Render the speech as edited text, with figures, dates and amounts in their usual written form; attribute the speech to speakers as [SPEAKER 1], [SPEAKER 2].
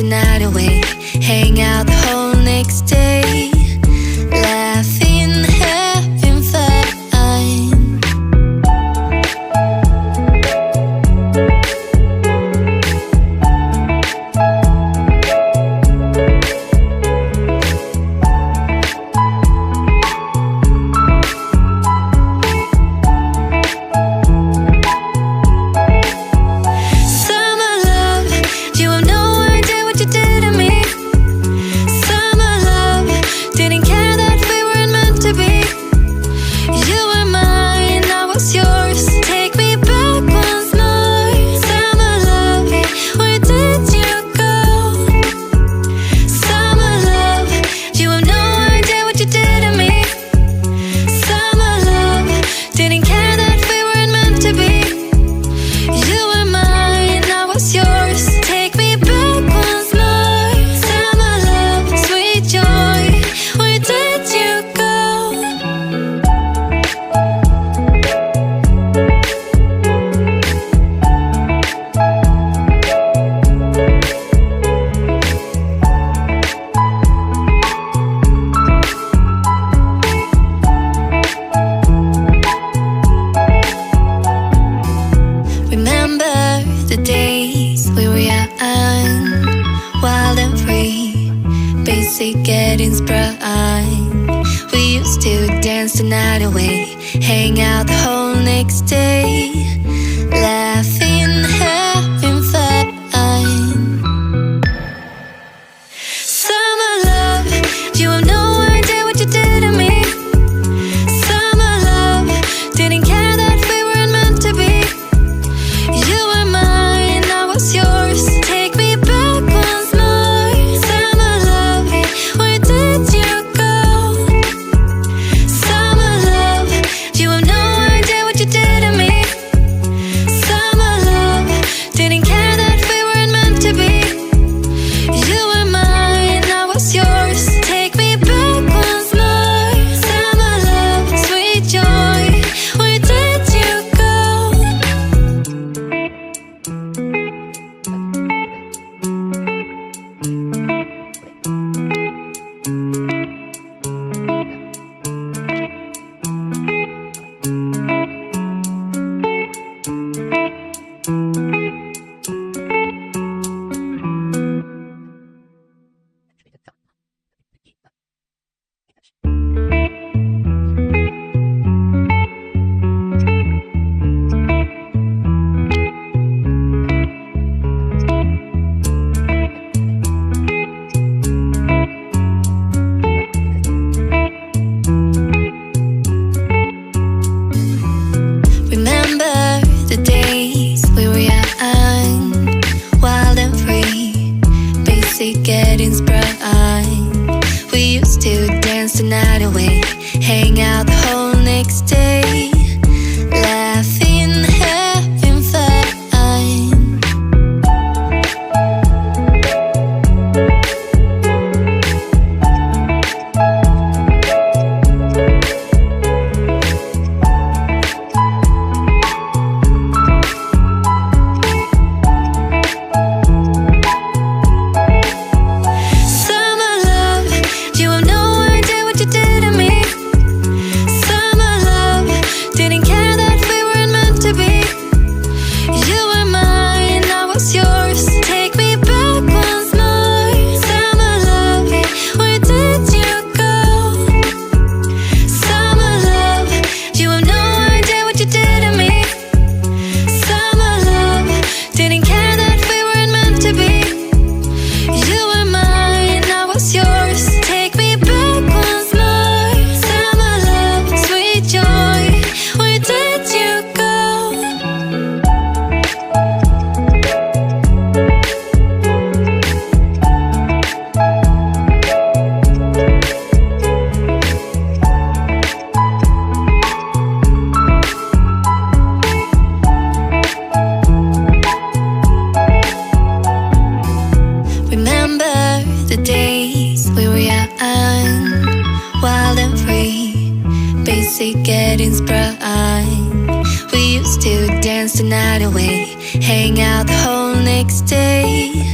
[SPEAKER 1] night away, hang out the whole next day, laughing, having fun. The days we were young, wild and free, basic getting sprung. We used to dance the night away, hang out the whole next day, laughing, having fun. Summer love, you have no idea what you did to me. Summer love, didn't care that we weren't meant to be. You were mine, I was yours. Take me back once more. Summer love, where did you go? Summer love, you have no idea what you did to me. Summer love, didn't care that we weren't meant to be. You were mine, I was yours. Take me back once more. Summer love, sweet joy, where did you go? Remember the days we were young, wild and free, basic getting sprung. We used to dance the night away, hang out the whole next day, laughing, having fun. Summer love, you have no idea what you did to me. Summer love, didn't care that we weren't meant to be. You were mine, I was yours. Take me back once more. Summer love, where did you go? Summer love, you have no idea what you did to me. Summer love, didn't care that we weren't meant to be. You were mine, I was yours. Take me back once more. Summer love, sweet joy, where did you go? Remember the days we were young, wild and free, basic getting sprung. We used to dance the night away, hang out the whole next day,